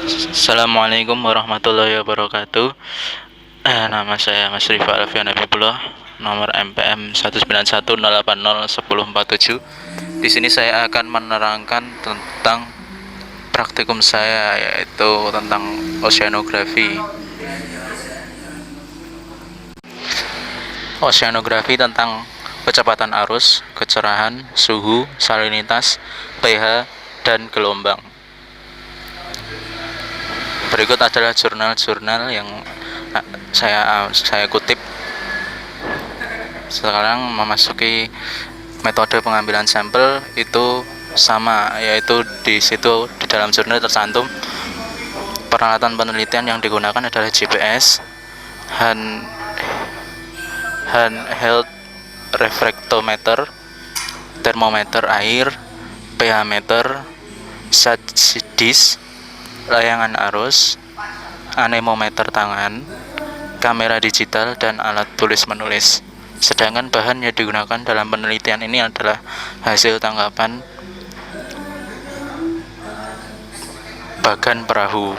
Assalamualaikum warahmatullahi wabarakatuh. Nama saya Mas Rifa Alfian Habibullah, nomor MPM 191080147. Di sini saya akan menerangkan tentang praktikum saya, yaitu tentang oceanografi. Oceanografi tentang kecepatan arus, kecerahan, suhu, salinitas, pH, dan gelombang. Berikut adalah jurnal-jurnal yang saya kutip. Sekarang memasuki metode pengambilan sampel itu sama, yaitu di situ di dalam jurnal tercantum peralatan penelitian yang digunakan adalah GPS, handheld refraktometer, termometer air, pH meter, SAT-disk, layangan arus, anemometer tangan, kamera digital, dan alat tulis menulis. Sedangkan bahan yang digunakan dalam penelitian ini adalah hasil tangkapan bagan perahu.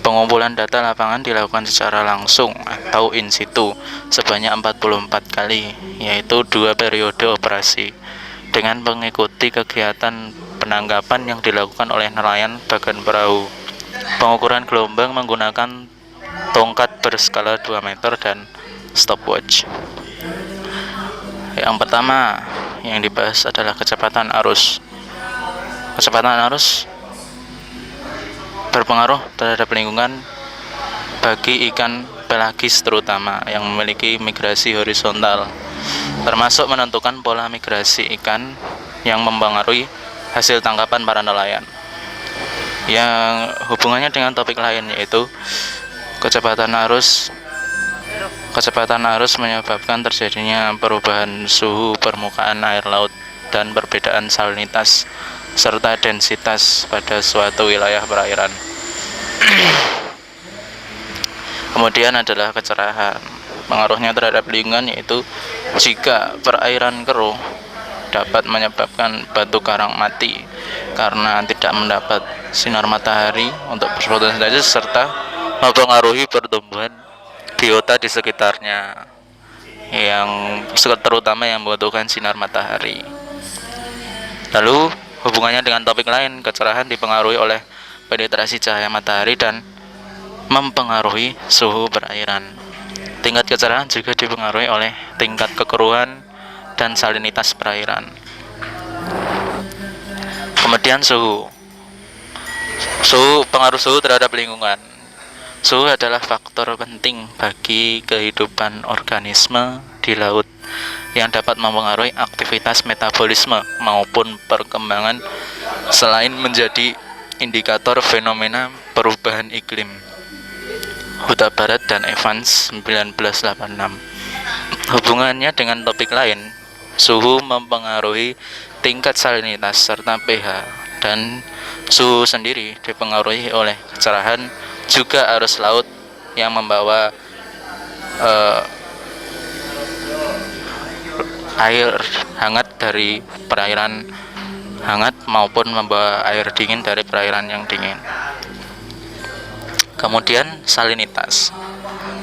Pengumpulan data lapangan dilakukan secara langsung atau in situ sebanyak 44 kali, yaitu 2 periode operasi, dengan mengikuti kegiatan penangkapan yang dilakukan oleh nelayan bagan perahu. Pengukuran gelombang menggunakan tongkat berskala 2 meter dan stopwatch. Yang pertama yang dibahas adalah kecepatan arus. Kecepatan arus berpengaruh terhadap lingkungan bagi ikan pelagis terutama yang memiliki migrasi horizontal, termasuk menentukan pola migrasi ikan yang mempengaruhi hasil tangkapan para nelayan. Yang hubungannya dengan topik lain, yaitu kecepatan arus menyebabkan terjadinya perubahan suhu permukaan air laut dan perbedaan salinitas serta densitas pada suatu wilayah perairan. Kemudian adalah kecerahan. Pengaruhnya terhadap lingkungan, yaitu jika perairan keruh dapat menyebabkan batu karang mati karena tidak mendapat sinar matahari untuk berfotosintesis serta mempengaruhi pertumbuhan biota di sekitarnya yang terutama yang membutuhkan sinar matahari. Lalu hubungannya dengan topik lain, kecerahan dipengaruhi oleh penetrasi cahaya matahari dan mempengaruhi suhu perairan. Tingkat kecerahan juga dipengaruhi oleh tingkat kekeruhan dan salinitas perairan. Kemudian pengaruh suhu terhadap lingkungan. Suhu adalah faktor penting bagi kehidupan organisme di laut yang dapat mempengaruhi aktivitas metabolisme maupun perkembangan, selain menjadi indikator fenomena perubahan iklim. Huta Barat dan Evans 1986. Hubungannya dengan topik lain, suhu mempengaruhi tingkat salinitas serta pH, dan suhu sendiri dipengaruhi oleh kecerahan juga arus laut yang membawa air hangat dari perairan hangat maupun membawa air dingin dari perairan yang dingin. Kemudian salinitas.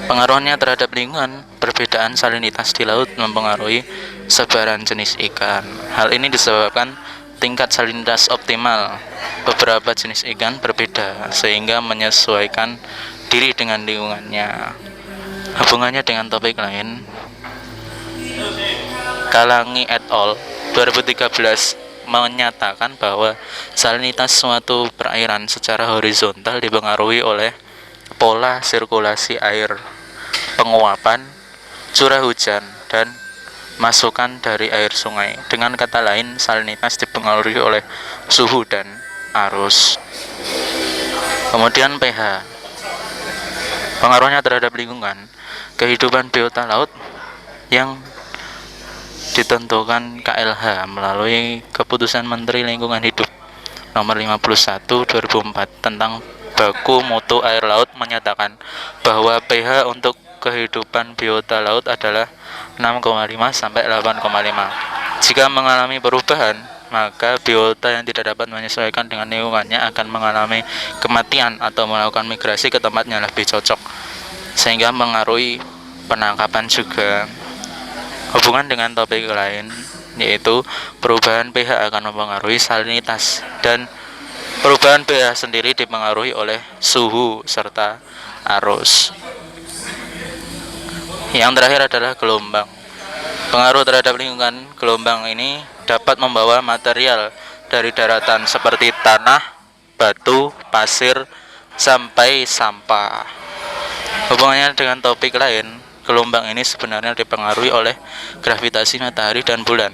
Pengaruhnya terhadap lingkungan, perbedaan salinitas di laut mempengaruhi sebaran jenis ikan. Hal ini disebabkan tingkat salinitas optimal beberapa jenis ikan berbeda sehingga menyesuaikan diri dengan lingkungannya. Hubungannya dengan topik lain, Kalangi et al. 2013 menyatakan bahwa salinitas suatu perairan secara horizontal dipengaruhi oleh pola sirkulasi air, penguapan, curah hujan, dan masukan dari air sungai. Dengan kata lain, salinitas dipengaruhi oleh suhu dan arus. Kemudian pH. Pengaruhnya terhadap lingkungan, kehidupan biota laut yang ditentukan KLH melalui Keputusan Menteri Lingkungan Hidup Nomor 51 2004 tentang baku mutu air laut menyatakan bahwa pH untuk kehidupan biota laut adalah 6,5 sampai 8,5. Jika mengalami perubahan, maka biota yang tidak dapat menyesuaikan dengan lingkungannya akan mengalami kematian atau melakukan migrasi ke tempat yang lebih cocok, sehingga mengaruhi penangkapan juga. Hubungan dengan topik lain, yaitu perubahan pH akan mempengaruhi salinitas, dan perubahan pH sendiri dipengaruhi oleh suhu serta arus. Yang terakhir adalah gelombang. Pengaruh terhadap lingkungan. Gelombang ini dapat membawa material dari daratan seperti tanah, batu, pasir, sampai sampah. Hubungannya dengan topik lain, gelombang ini sebenarnya dipengaruhi oleh gravitasi matahari dan bulan.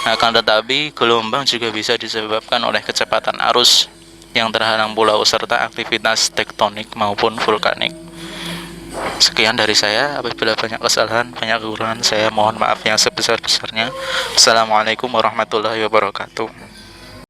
Akan tetapi, gelombang juga bisa disebabkan oleh kecepatan arus yang terhalang pulau serta aktivitas tektonik maupun vulkanik. Sekian dari saya. Apabila banyak kesalahan, banyak kekurangan, saya mohon maaf yang sebesar-besarnya. Assalamualaikum warahmatullahi wabarakatuh.